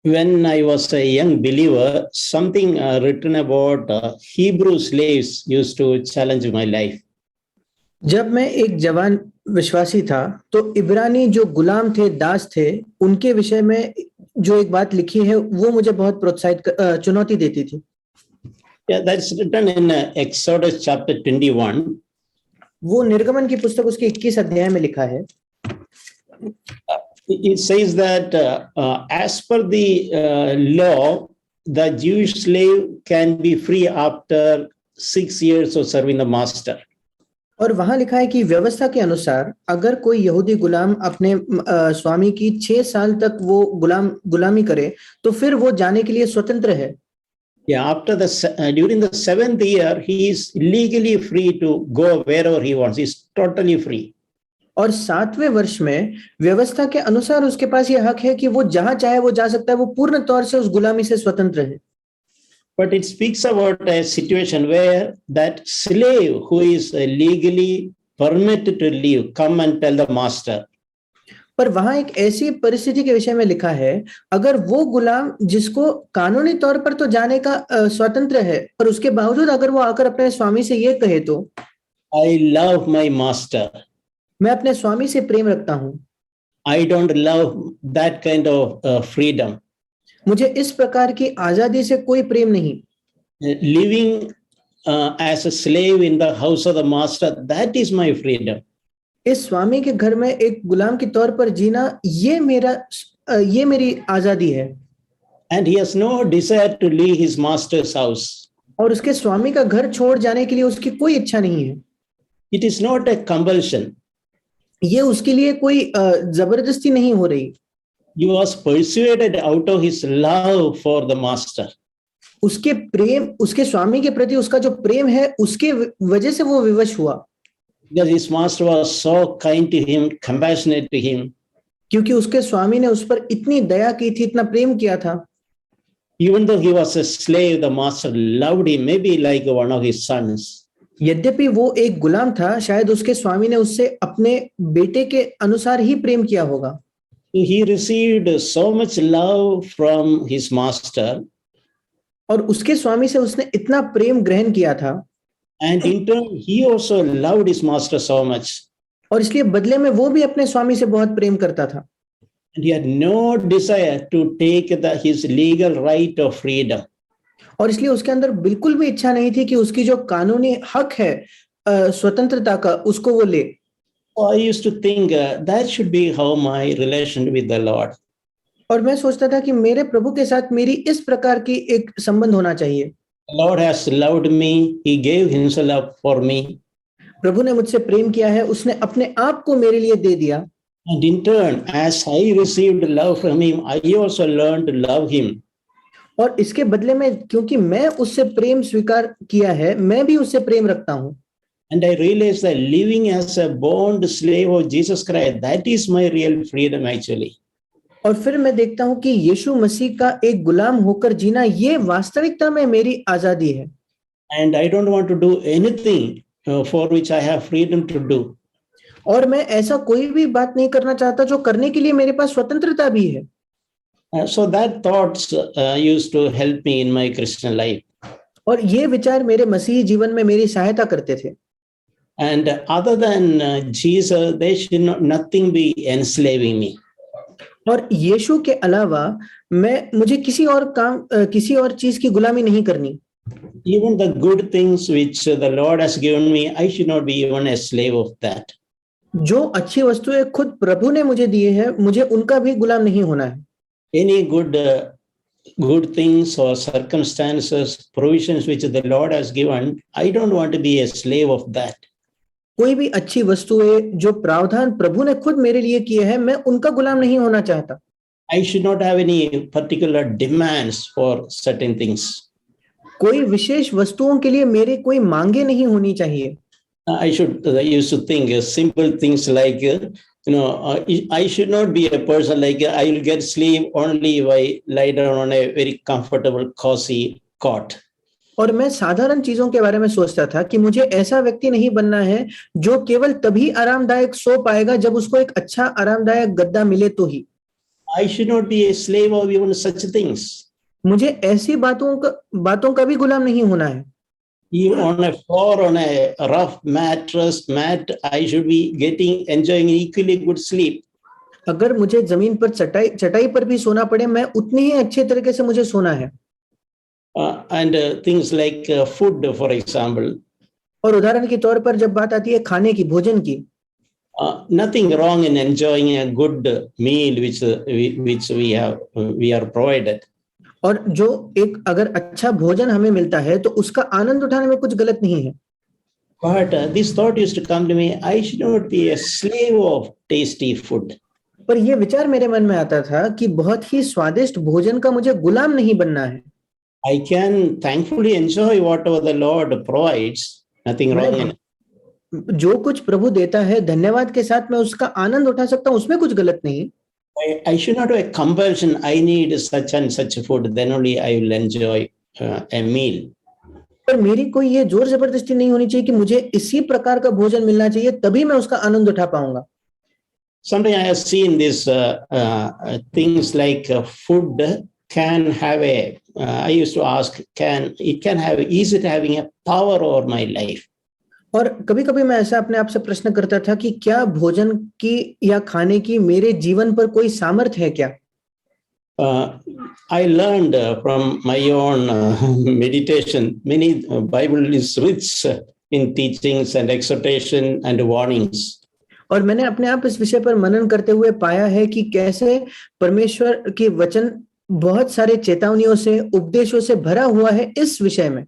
When I was a young believer, something written about Hebrew slaves used to challenge my life. जब मैं एक जवान विश्वासी था तो इब्रानी जो गुलाम थे, दास थे, उनके विषय में जो एक बात लिखी है वो मुझे बहुत चुनौती देती थी। Yeah, that's written in Exodus chapter 21. वो निर्गमन की पुस्तक उसके 21 अध्याय में लिखा है। It says that as per the law, the Jewish slave can be free after 6 years of serving the master. और वहां लिखा है कि व्यवस्था के अनुसार अगर कोई यहूदी गुलाम अपने स्वामी की 6 साल तक वो गुलामी करे तो फिर वो जाने के लिए स्वतंत्र है। Yeah, after during the 7th year, he is legally free to go wherever he wants. He's totally free. और 7वें वर्ष में व्यवस्था के अनुसार उसके पास ये हक है कि वो जहां चाहे वो जा सकता है, वो पूर्ण तौर से उस गुलामी से स्वतंत्र है। But it speaks about a situation where that slave who is legally permitted to leave come and tell the master. पर वहां एक ऐसी परिस्थिति के विषय में लिखा है, अगर वो गुलाम जिसको कानूनी तौर पर तो जाने का स्वतंत्र है, पर उसके बावजूद अगर वो आकर अपने स्वामी से ये कहे तो I love my master. मैं अपने स्वामी से प्रेम रखता हूं। I don't love that kind of freedom. मुझे इस प्रकार की आजादी से कोई प्रेम नहीं। Living as a slave in the house of the master, that is my freedom. इस स्वामी के घर में एक गुलाम के तौर पर जीना, ये मेरी आजादी है। And he has no desire to leave his master's house. और उसके स्वामी का घर छोड़ जाने के लिए उसकी कोई इच्छा नहीं है। It is not a compulsion. ये उसके लिए कोई जबरदस्ती नहीं हो रही। He was persuaded out of his love for the master. उसके स्वामी के प्रति उसका जो प्रेम है, उसके वजह से वो विवश हुआ। Because his master was so kind to him, compassionate to him. क्योंकि उसके स्वामी ने उस पर इतनी दया की थी, इतना प्रेम किया था। Even though he was a slave, the master loved him, maybe like one of his sons. यद्यपि वो एक गुलाम था, शायद उसके स्वामी ने उससे अपने बेटे के अनुसार ही प्रेम किया होगा। He received so much love from his master. और उसके स्वामी से उसने इतना प्रेम ग्रहण किया था। And in turn, he also loved his master so much. और इसलिए बदले में वो भी अपने स्वामी से बहुत प्रेम करता था। And he had no desire to take his legal right of freedom. और इसलिए उसके अंदर बिल्कुल भी इच्छा नहीं थी कि उसकी जो कानूनी हक है स्वतंत्रता का, उसको वो ले। I used to think that should be how my relation with the Lord. और मैं सोचता था कि मेरे प्रभु के साथ मेरी इस प्रकार की एक संबंध होना चाहिए। The Lord has loved me. He gave himself for me. प्रभु ने मुझसे प्रेम किया है, उसने अपने आप को मेरे लिए दे दिया। And in turn, as I received love from him, I also learned to love him. और इसके बदले में क्योंकि मैं उससे प्रेम स्वीकार किया है, मैं भी उससे प्रेम रखता हूं। And I realized that living as a bond slave of Jesus Christ, that is my real freedom actually. और फिर मैं देखता हूं कि यीशु मसीह का एक गुलाम होकर जीना, ये वास्तविकता में मेरी आजादी है। And I don't want to do anything for which I have freedom to do. और मैं ऐसा कोई भी बात नहीं करना चाहता जो करने के लिए मेरे पास स्वतंत्रता भी है। So that thoughts used to help me in my Christian life. और ये विचार मेरे मसीही जीवन में मेरी सहायता करते थे। And other than Jesus, there should nothing be enslaving me. और यीशु के अलावा मुझे किसी और चीज की गुलामी नहीं करनी। Even the good things which the Lord has given me, I should not be even a slave of that. जो अच्छी वस्तुएं खुद प्रभु ने मुझे दिए हैं, मुझे उनका भी गुलाम नहीं होना है। Any good things or circumstances, provisions which the Lord has given, I don't want to be a slave of that. कोई भी अच्छी वस्तुएं जो प्रावधान प्रभु ने खुद मेरे लिए किए हैं, मैं उनका गुलाम नहीं होना चाहता। I should not have any particular demands for certain things. कोई विशेष वस्तुओं के लिए मेरे कोई मांगे नहीं होनी चाहिए। I used to think simple things like, I should not be a person like I will get sleep only if I lie down on a very comfortable, cozy cot. और मैं साधारण चीजों के बारे में सोचता था कि मुझे ऐसा व्यक्ति नहीं बनना है जो केवल तभी आरामदायक सो पाएगा जब उसको एक अच्छा आरामदायक गद्दा मिले तो ही। I should not be a slave of even such things. मुझे ऐसी बातों का भी गुलाम नहीं होना है। Even on a floor, on a rough mat, I should be enjoying equally good sleep. अगर मुझे जमीन पर चटाई पर भी सोना पड़े, मैं उतनी ही अच्छे तरीके से मुझे सोना है। And things like food, for example. और उदाहरण के तौर पर जब बात आती है खाने की, भोजन की, nothing wrong in enjoying a good meal which we are provided. और जो एक अगर अच्छा भोजन हमें मिलता है तो उसका आनंद उठाने में कुछ गलत नहीं है। But this thought used to come to me, I should not be a slave of tasty food. पर ये विचार मेरे मन में आता था कि बहुत ही स्वादिष्ट भोजन का मुझे गुलाम नहीं बनना है। I can thankfully enjoy whatever the Lord provides, nothing wrong in it. जो कुछ प्रभु देता है, धन्यवाद के साथ मैं उसका आनंद उठा सकता हूँ, उसमें कुछ गलत नहीं। I should not have a compulsion, I need such and such food, then only I will enjoy a meal. पर मेरी कोई ये जोर जबरदस्ती नहीं होनी चाहिए कि मुझे इसी प्रकार का भोजन मिलना चाहिए तभी मैं उसका आनंद उठा पाऊंगा। Sometimes I have seen this things like food can have I used to ask, is it having a power over my life? और कभी-कभी मैं ऐसा अपने आप से प्रश्न करता था कि क्या भोजन की या खाने की मेरे जीवन पर कोई सामर्थ्य है क्या? I learned from my own meditation, many Bible is rich in teachings and exhortation and warnings. और मैंने अपने आप इस विषय पर मनन करते हुए पाया है कि कैसे परमेश्वर के वचन बहुत सारे चेतावनियों से, उपदेशों से भरा हुआ है इस विषय में।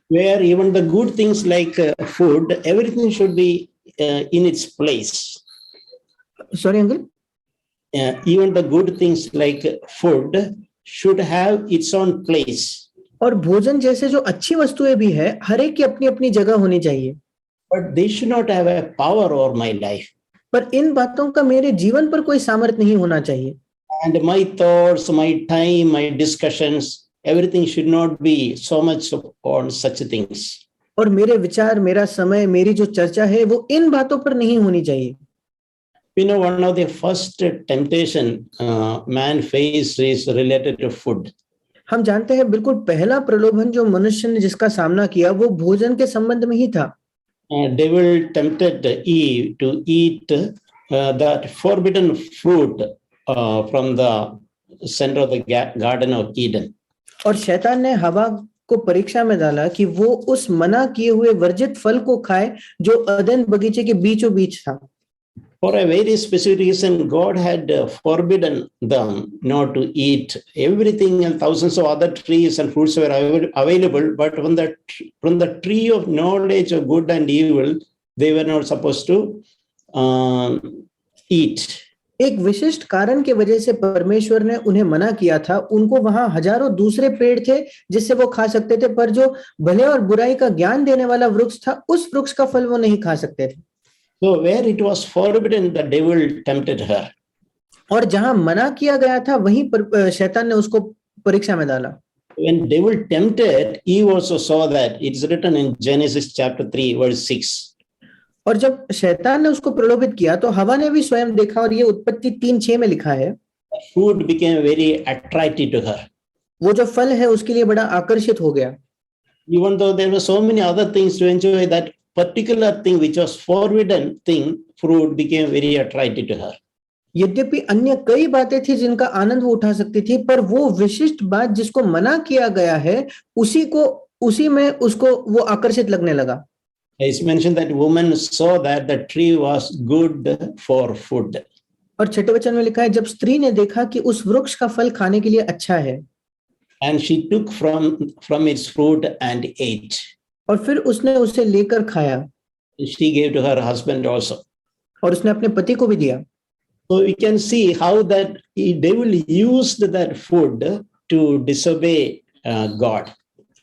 Where even the good things like food, everything should be in its place. Sorry, uncle? Even the good things like food should have its own place. और भोजन जैसे जो अच्छी वस्तुएं भी है, हर एक की अपनी अपनी जगह होनी चाहिए। But they should not have a power over my life. पर इन बातों का मेरे जीवन पर कोई सामर्थ्य नहीं होना चाहिए। And my thoughts, my time, my discussions, everything should not be so much on such things. और मेरे विचार, मेरा समय, मेरी जो चर्चा है वो इन बातों पर नहीं होनी चाहिए। You know, one of the first temptation man faced is related to food. हम जानते हैं बिल्कुल पहला प्रलोभन जो मनुष्य ने जिसका सामना किया वो भोजन के संबंध में ही था। Devil tempted Eve to eat that forbidden fruit from the center of the Garden of Eden. और शैतान ने हवा को परीक्षा में डाला कि वो उस मना किए हुए वर्जित फल को खाए जो अदन बगीचे के बीचों बीच था। For a very specific reason, God had forbidden them not to eat everything, and thousands of other trees and fruits were available. But from the tree of knowledge of good and evil, they were not supposed to eat. एक विशिष्ट कारण के वजह से परमेश्वर ने उन्हें मना किया था। उनको वहां हजारों दूसरे पेड़ थे जिससे वो खा सकते थे, पर जो भले और बुराई का ज्ञान देने वाला वृक्ष था, उस वृक्ष का फल वो नहीं खा सकते थे। So where it was forbidden, the devil tempted her. और जहां मना किया गया था वहीं पर शैतान ने उसको परीक्षा में डाला। When devil tempted, Eve also saw that. It's written in Genesis chapter 3, verse 6. और जब शैतान ने उसको प्रलोभित किया तो हवा ने भी स्वयं देखा, और ये उत्पत्ति 3:6 में लिखा है, Food became very attractive to her. वो जो फल है उसके लिए बड़ा आकर्षित हो गया। Even though there were so many other things to enjoy, that particular thing which was forbidden thing, fruit became very attractive to her. यद्यपि अन्य कई बातें थी जिनका आनंद वो उठा सकती थी, पर वो विशिष्ट बात जिसको मना किया गया है उसी में उसको वो आकर्षित लगने लगा। It's mentioned that woman saw that the tree was good for food. और छठे वचन में लिखा है, जब स्त्री ने देखा कि उस वृक्ष का फल खाने के लिए अच्छा है, And she took from its fruit and ate. और फिर उसने उसे लेकर खाया। She gave to her husband also. और उसने अपने पति को भी दिया। So we can see how that devil used that food to disobey God.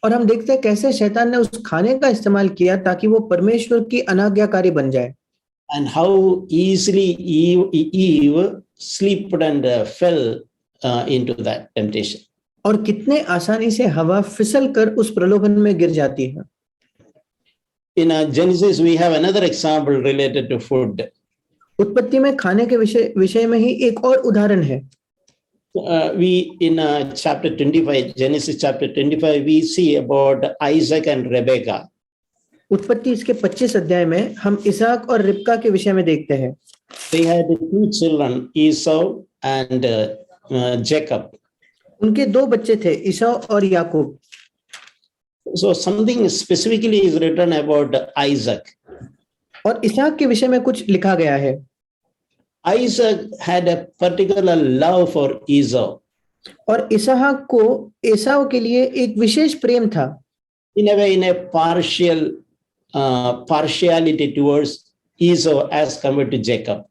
और हम देखते हैं कैसे शैतान ने उस खाने का इस्तेमाल किया ताकि वो परमेश्वर की अनाज्ञाकारी बन जाए। And how easily Eve slipped and fell into that temptation. और कितने आसानी से हवा फिसल कर उस प्रलोभन में गिर जाती है। In Genesis, we have another example related to food. उत्पत्ति में खाने के विषय में ही एक और उदाहरण है। we in chapter 25, Genesis chapter 25, we see about Isaac and Rebekah. उत्पत्ति इसके 25 अध्याय में हम इसहाक और रिबका के विषय में देखते हैं. They had two children, Esau and Jacob. उनके दो बच्चे थे, ईसाऊ और याकूब. So something specifically is written about Isaac. और इसहाक के विषय में कुछ लिखा गया है. Isaac had a particular love for Esau. और इसहाक को एसाव के लिए एक विशेष प्रेम था. In a way, in a partiality towards Esau as compared to Jacob.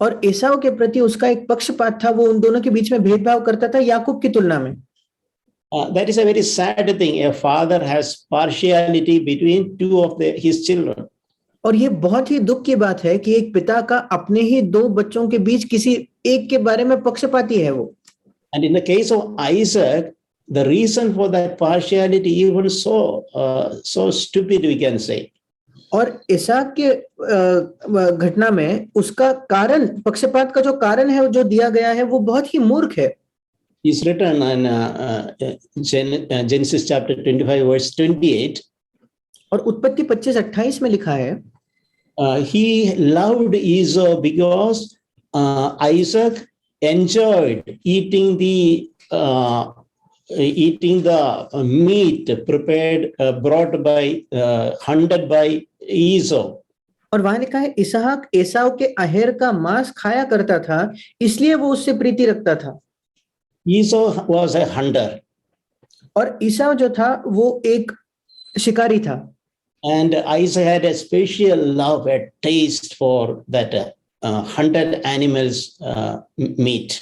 और एसाव के प्रति उसका एक पक्षपात था. वो उन दोनों के बीच में भेदभाव करता था याकूब की तुलना में. That is a very sad thing. A father has partiality between two of his children. और ये बहुत ही दुख की बात है कि एक पिता का अपने ही दो बच्चों के बीच किसी एक के बारे में पक्षपाती है वो. And in the case of Isaac, the reason for that partiality even so stupid, we can say. और इसहाक के घटना में उसका कारण, पक्षपात का जो कारण है जो दिया गया है वो बहुत ही मूर्ख है. It's written in Genesis chapter 25 verse 28. और उत्पत्ति 25-28 में लिखा है, he loved Esau because Isaac enjoyed eating the meat prepared brought by hunted by Esau. और वहां लिखा है इसहाक एसाव के अहेर का मांस खाया करता था, इसलिए वो उससे प्रीति रखता था. Esau was a hunter. और ईसाव जो था वो एक शिकारी था. And Isaac had a special love, a taste for that hunted animals meat.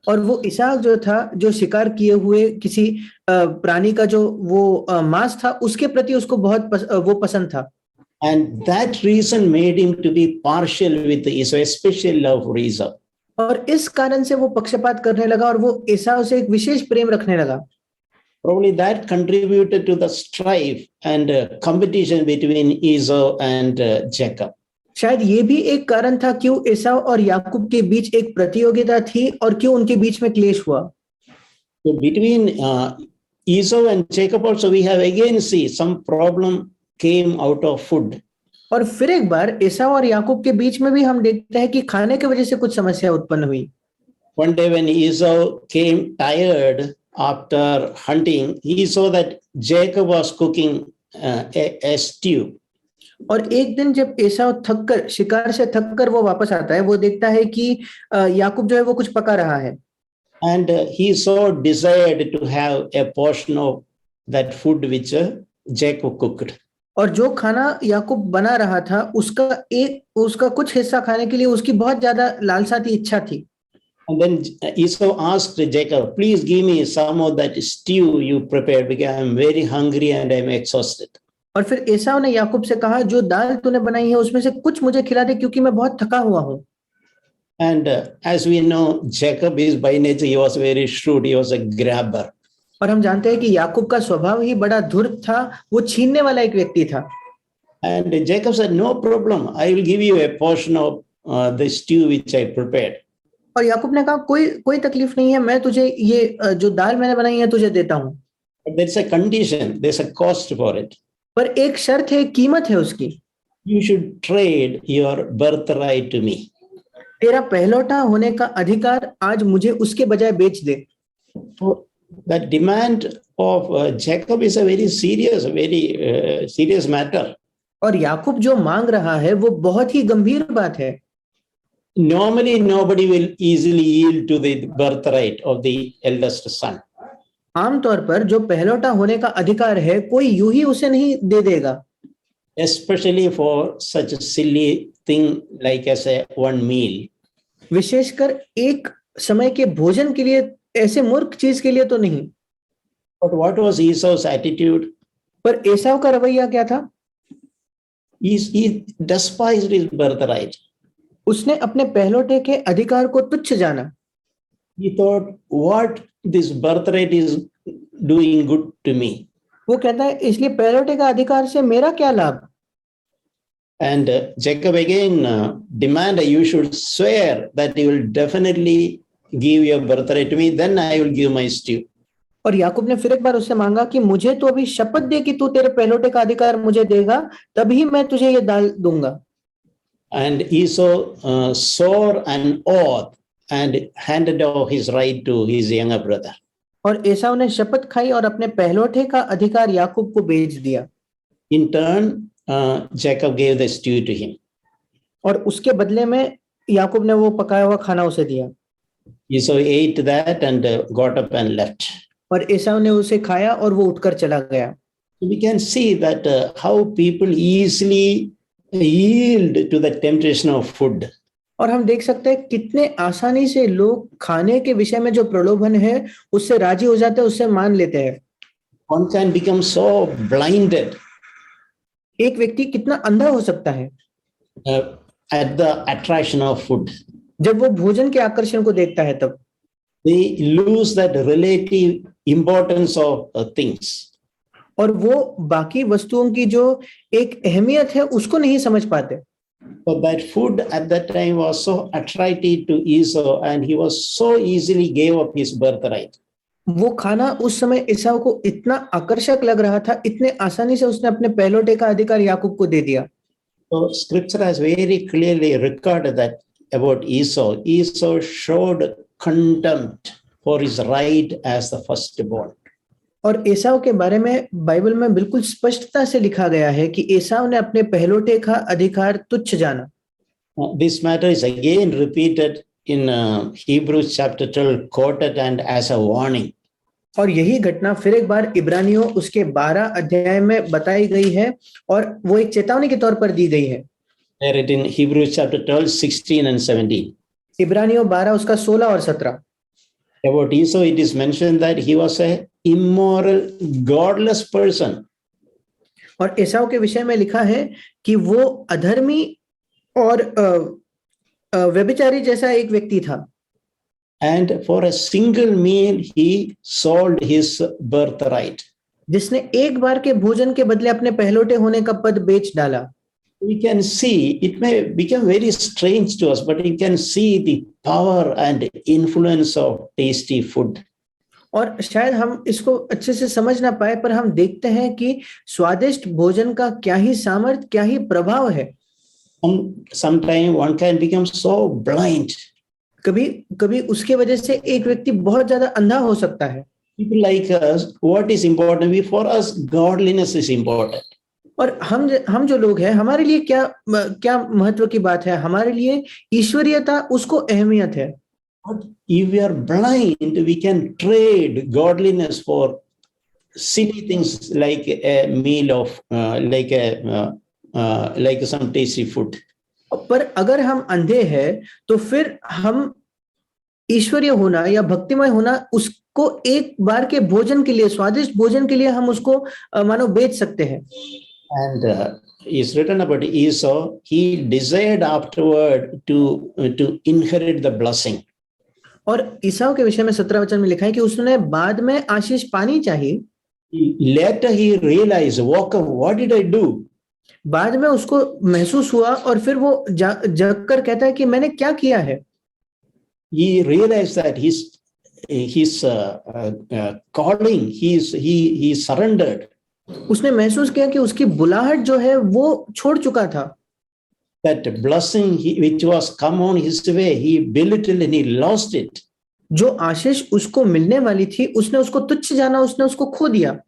और वो इसहाक जो था, जो शिकार किए हुए किसी प्राणी का जो वो मांस था, उसके प्रति उसको बहुत वो पसंद था. And that reason made him to be partial with Esau, a special love for Esau. और इस कारण से वो पक्षपात करने लगा और वो एसाव से एक विशेष प्रेम रखने लगा. Probably that contributed to the strife and competition between Esau and Jacob. शायद ये भी एक कारण था क्यों एसाव और याकूब के बीच एक प्रतियोगिता थी और क्यों उनके बीच में क्लेश हुआ. So between Esau and Jacob also we have again see some problem came out of food. और फिर एक बार एसाव और याकूब के बीच में भी हम देखते हैं कि खाने की वजह से कुछ समस्या उत्पन्न हुई. One day when Esau came tired after hunting, he saw that Jacob was cooking a stew. और एक दिन जब एसाव थककर, शिकार से थककर वो वापस आता है, वो देखता है कि याकूब जो है वो कुछ पका रहा है. And he so desired to have a portion of that food which Jacob cooked. और जो खाना याकूब बना रहा था उसका कुछ हिस्सा खाने के लिए उसकी बहुत ज्यादा लालसा थी, इच्छा थी. And then Esau asked Jacob, please give me some of that stew you prepared because I am very hungry and I am exhausted. और फिर एसाव ने याकूब से कहा, जो दाल तूने बनाई है उसमें से कुछ मुझे खिला दे क्योंकि मैं बहुत थका हुआ हूँ. And as we know, Jacob is by nature, he was very shrewd, he was a grabber. और हम जानते हैं कि याकूब का स्वभाव ही बड़ा धूर्त था, वो छीनने वाला एक व्यक्ति था. And Jacob said, no problem, I will give you a portion of the stew which I prepared. और याकूब ने कहा, कोई तकलीफ नहीं है, मैं तुझे ये जो दाल मैंने बनाई है तुझे देता हूँ. But there's a condition, there's a cost for it. पर एक शर्त है, कीमत है उसकी. You should trade your birthright to me. तेरा पहलौठा होने का अधिकार आज मुझे उसके बजाय बेच दे. That demand of Jacob is a very serious matter. और याकूब जो मांग रहा है वो बहुत ही गंभीर बात है. Normally, nobody will easily yield to the birthright of the eldest son. आमतौर पर जो पहलौठा होने का अधिकार है कोई यूं ही उसे नहीं दे देगा. Especially for such a silly thing like as a one meal. विशेषकर एक समय के भोजन के लिए, ऐसे मूर्ख चीज के लिए तो नहीं. But what was Esau's attitude? पर एसाव का रवैया क्या था? He despised his birthright. उसने अपने पहलौठे के अधिकार को तुच्छ जाना. He thought, what this birthright is doing good to me. वो कहता है इसलिए पहलौठे का अधिकार से मेरा क्या लाभ. And Jacob again demanded, you should swear that you will definitely give your birthright to me, then I will give my stew. और याकूब ने फिर एक बार उससे मांगा कि मुझे तो अभी शपथ दे कि तू तेरे पहलौठे का अधिकार मुझे देगा, तभी मैं तुझे ये दाल दूंगा। And Esau swore an oath and handed over his right to his younger brother. और एसाव ने शपथ खाई और अपने पहलौठे का अधिकार याकूब को बेच दिया। In turn, Jacob gave the stew to him. और उसके बदले में याकूब ने वो पकाया हुआ खाना उसे दिया। Esau ate that and got up and left. और एसाव ने उसे खाया और वो उठकर चला गया। We can see that how people easily yield to the temptation of food. और हम देख सकते हैं कितने आसानी से लोग खाने के विषय में जो प्रलोभन है उससे राजी हो जाते हैं, उससे मान लेते हैं। One can become so blinded एक व्यक्ति कितना अंधा हो सकता है at the attraction of food. जब वो भोजन के आकर्षण को देखता है, तब They lose that relative importance of things. और वो बाकी वस्तुओं की जो एक अहमियत है उसको नहीं समझ पाते। But that food at that time was so attractive to Esau, and he was so easily gave up his birthright. वो खाना उस समय एसाव को इतना आकर्षक लग रहा था, इतने आसानी से उसने अपने पहलौठे का अधिकार याकूब को दे दिया। So Scripture has very clearly recorded that about Esau. Esau showed contempt for his right as the firstborn. और एसाव के बारे में बाइबल में बिल्कुल स्पष्टता से लिखा गया है कि एसाव ने अपने पहलौठे का अधिकार तुच्छ जाना। This matter is again repeated in Hebrews chapter 12, quoted and as a warning. और यही घटना फिर एक बार इब्रानियों उसके 12 अध्याय में बताई गई है और वो एक चेतावनी के तौर पर दी गई है। There it in Hebrews chapter 12, 16 and 17. इब्रानियों 12 उसका 16 और 17। About Esau, it is mentioned that he was a immoral, godless person. और एसाव के विषय में लिखा है कि वो अधर्मी और व्यभिचारी जैसा एक व्यक्ति था। And for a single meal, he sold his birthright. जिसने एक बार के भोजन के बदले अपने पहलौठे होने का पद बेच डाला। We can see, it may become very strange to us, but you can see the power and influence of tasty food. और शायद हम इसको अच्छे से समझ ना पाए, पर हम देखते हैं कि स्वादिष्ट भोजन का क्या ही सामर्थ्य, क्या ही प्रभाव है। Sometimes one can become so blind. कभी कभी उसके वजह से एक व्यक्ति बहुत ज्यादा अंधा हो सकता है। People like us, what is important? For us, godliness is important. और हम जो लोग हैं, हमारे लिए क्या महत्व की बात है? हमारे लिए ईश्वरीयता, उसको अहमियत है। But if we are blind, we can trade godliness for silly things like a meal of like some tasty food. पर अगर हम अंधे हैं तो फिर हम ईश्वरीय होना या भक्तिमय होना, उसको एक बार के भोजन के लिए, स्वादिष्ट भोजन के लिए हम उसको मानो बेच सकते हैं। And it's written about Esau, he desired afterward to inherit the blessing. और ईसाव के विषय में 17 वचन में लिखा है कि उसने बाद में आशीष पानी चाहिए। Later he realized, what did I do? बाद में उसको महसूस हुआ और फिर वो जग कर कहता है कि मैंने क्या किया है। He realized that his calling, he surrendered. उसने महसूस किया कि उसकी बुलाहट जो है वो छोड़ चुका था। That blessing which was come on his way, he belittled and he lost it. जो आशीष उसको मिलने वाली थी, उसने उसको तुच्छ जाना, उसने उसको खो दिया।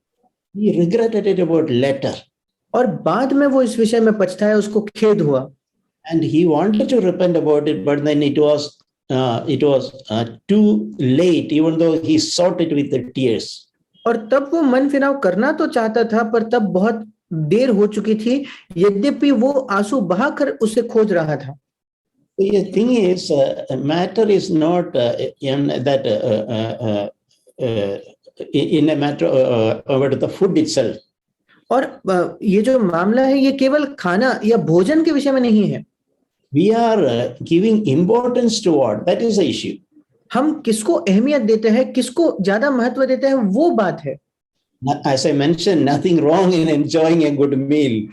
He regretted it about later. और बाद में वो इस विषय में पछताया, उसको खेद हुआ। And he wanted to repent about it, but then it was too late, even though he sought it with the tears. और तब वो मन फिराव करना तो चाहता था, पर तब बहुत देर हो चुकी थी, यद्यपि वो आंसू बहाकर उसे खोज रहा था। The thing is, matter is not in a matter about the food itself. और ये जो मामला है, ये केवल खाना या भोजन के विषय में नहीं है। We are giving importance to what? That is the issue. हम किसको अहमियत देते हैं, किसको ज्यादा महत्व देते हैं, वो बात है। As I mentioned, nothing wrong in enjoying a good meal.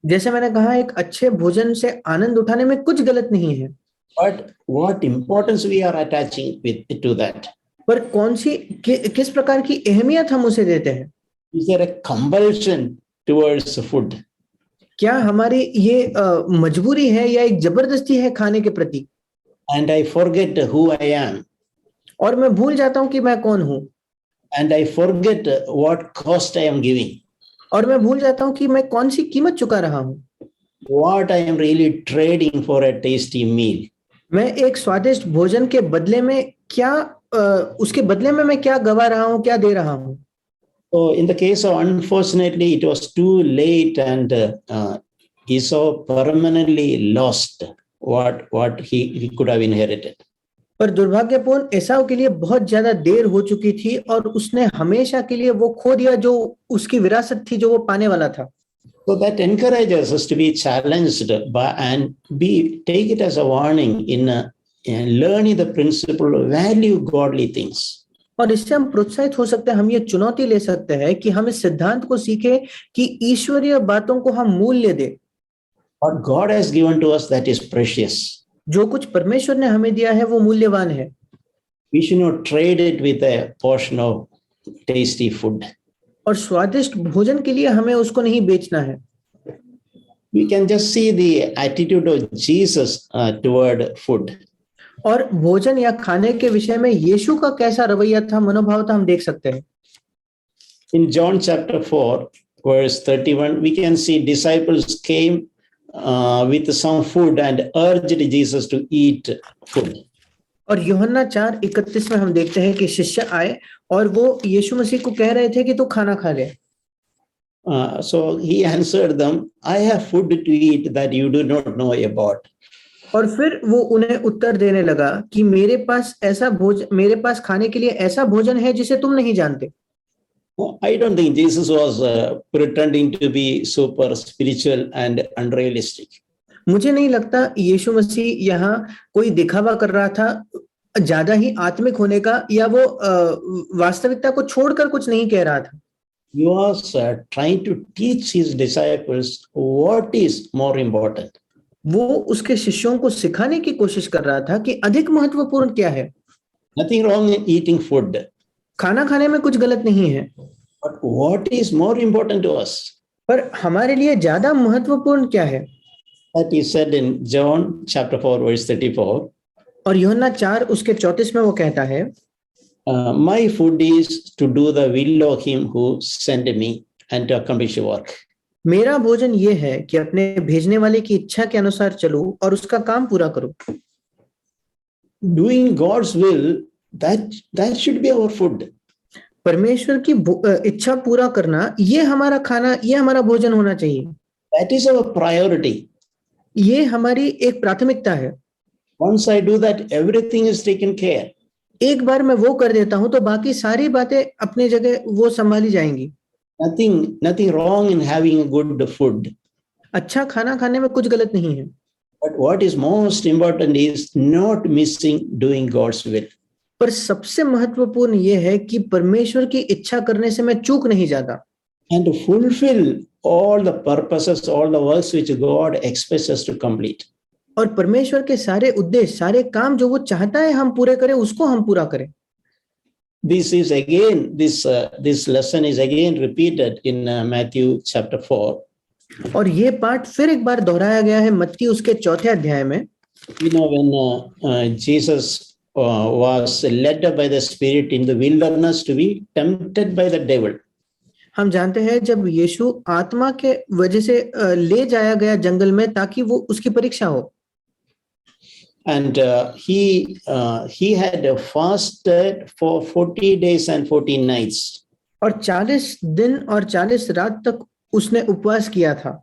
जैसे मैंने कहा, एक अच्छे भोजन से आनंद उठाने में कुछ गलत नहीं है। But what importance we are attaching with to that? पर किस प्रकार की अहमियत हम उसे देते हैं? Is there a compulsion towards food? क्या हमारी ये मजबूरी है या एक जबरदस्ती है खाने के प्रति? And I forget who I am. और मैं भूल जाता हूं कि मैं कौन हूं. And I forget what cost I am giving. और मैं भूल जाता हूं कि मैं कौन सी कीमत चुका रहा हूं. What I am really trading for a tasty meal. मैं एक स्वादिष्ट भोजन के बदले में क्या उसके बदले में मैं क्या गवा रहा हूं, क्या दे रहा हूं. So in the case of, unfortunately, it was too late, and Esau permanently lost what he could have inherited. पर दुर्भाग्यपूर्ण एसाव के लिए बहुत ज्यादा देर हो चुकी थी और उसने हमेशा के लिए वो खो दिया जो उसकी विरासत थी, जो वो पाने वाला था. So that encourages us to be challenged and take it as a warning in learning the principle, value godly things. और इससे हम प्रोत्साहित हो सकते हैं, हम ये चुनौती ले सकते हैं कि हम इस सिद्धांत को सीखें कि ईश्वरीय बातों को हम मूल्य दें. What God has given to us, that is precious. जो कुछ परमेश्वर ने हमें दिया है वो मूल्यवान है. We should not trade it with a portion of tasty food. और स्वादिष्ट भोजन के लिए हमें उसको नहीं बेचना है. We can just see the attitude of Jesus toward food. और भोजन या खाने के विषय में यीशु का कैसा रवैया था, मनोभाव था, हम देख सकते हैं. In John chapter 4, verse 31, we can see disciples came with some food and urged Jesus to eat food. और यूहन्ना 4:31 में हम देखते हैं कि शिष्य आए और वो यीशु मसीह को कह रहे थे कि तू खाना खा ले. So he answered them, I have food to eat that you do not know about. और फिर वो उन्हें उत्तर देने लगा कि मेरे पास खाने के लिए ऐसा भोजन है जिसे तुम नहीं जानते. I don't think Jesus was pretending to be super spiritual and unrealistic. मुझे नहीं लगता यीशु मसीह यहाँ कोई दिखावा कर रहा था ज्यादा ही आत्मिक होने का, या वो वास्तविकता को छोड़कर कुछ नहीं कह रहा था. He was trying to teach his disciples what is more important. वो उसके शिष्यों को सिखाने की कोशिश कर रहा था कि अधिक महत्वपूर्ण क्या है. Nothing wrong in eating food. खाना खाने में कुछ गलत नहीं है. But what is more important to us? पर हमारे लिए ज्यादा महत्वपूर्ण क्या है? That is said in John chapter 4 verse 34. और यूहन्ना 4 उसके 34 में वो कहता है, My food is to do the will of him who sent me and to accomplish the work. मेरा भोजन ये है कि अपने भेजने वाले की इच्छा के अनुसार चलूं और उसका काम पूरा करूं. Doing God's will, that should be our food. परमेश्वर की इच्छा पूरा करना, ये हमारा खाना, ये हमारा भोजन होना चाहिए. That is our priority. ये हमारी एक प्राथमिकता है. Once I do that, everything is taken care. एक बार मैं वो कर देता हूं तो बाकी सारी बातें अपने जगह वो संभाली जाएंगी. Nothing wrong in having a good food. अच्छा खाना खाने में कुछ गलत नहीं है. But what is most important is not missing doing God's will. पर सबसे महत्वपूर्ण ये है कि परमेश्वर की इच्छा करने से मैं चूक नहीं जाता. And to fulfill all the purposes, all the works which God expects us to complete. और परमेश्वर के सारे उद्देश्य, सारे काम जो वो चाहता है हम पूरे करें, उसको हम पूरा करें. This lesson is again repeated in Matthew chapter 4. और ये पाठ फिर एक बार दोहराया गया है मत्ती उसके 4थे अध्याय में. You know, when Jesus was led by the Spirit in the wilderness to be tempted by the devil. हम जानते हैं जब यीशु आत्मा के वजह से ले जाया गया जंगल में ताकि वो उसकी परीक्षा हो. And he had fasted for 40 days and 40 nights. और 40 दिन और 40 रात तक उसने उपवास किया था.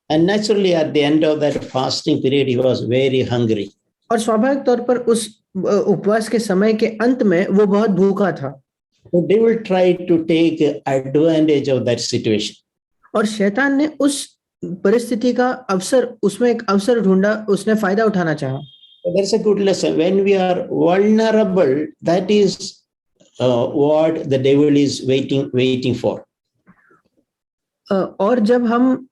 And naturally at the end of that fasting period, he was very hungry. और स्वाभाविक तौर पर उस उपवास के समय के अंत में वो बहुत भूखा था. The devil tried to take advantage of that situation. और शैतान ने उस परिस्थिति का उसमें एक अवसर ढूंढा, उसने फायदा उठाना चाहा. That's a good lesson. When we are vulnerable, that is what the devil is waiting for. और जब हम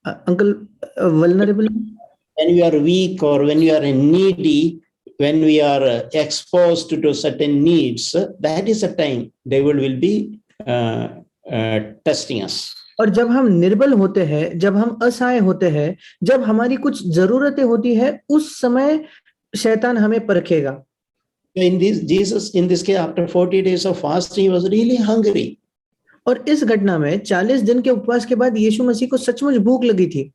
uncle vulnerable, when we are weak or when we are needy, when we are exposed to certain needs, that is the time devil will be testing us. और जब हम निर्बल होते हैं, जब हम असहाय होते हैं, जब हमारी कुछ जरूरतें होती है, उस समय शैतान हमें परखेगा. In this case, after 40 days of fasting, he was really hungry. और इस घटना में 40 दिन के उपवास के बाद यीशु मसीह को सचमुच भूख लगी थी.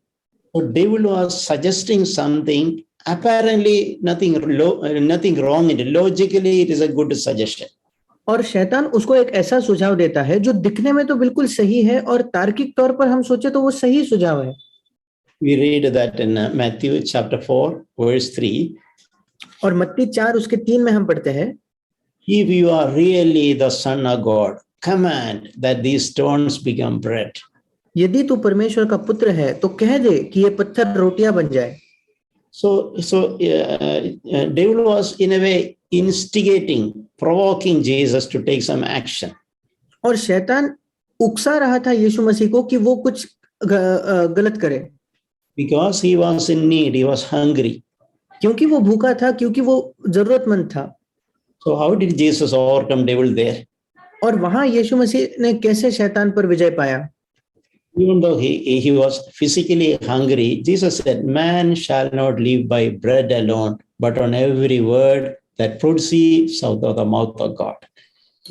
So devil was suggesting something, apparently nothing wrong in it. Logically, it is a good suggestion. और शैतान उसको एक ऐसा सुझाव देता है जो दिखने में तो बिल्कुल सही है और तार्किक तौर पर हम सोचे तो वो सही सुझाव है. We read that in Matthew chapter 4, verse 3. और मत्ती 4 उसके 3 में हम पढ़ते हैं, If you are really the Son of God, command that these stones become bread. यदि तू परमेश्वर का पुत्र है तो कह दे कि ये पत्थर रोटियां बन जाए. So devil was in a way instigating, provoking Jesus to take some action. और शैतान उकसा रहा था यीशु मसीह को कि वो कुछ गलत करे. Because he was in need, he was hungry. क्योंकि वो भूखा था, क्योंकि वो जरूरतमंद था. So how did Jesus overcome devil there? और वहां यीशु मसीह ने कैसे शैतान पर विजय पाया? Even though he was physically hungry, Jesus said, man shall not live by bread alone, but on every word that proceeds out of the mouth of God.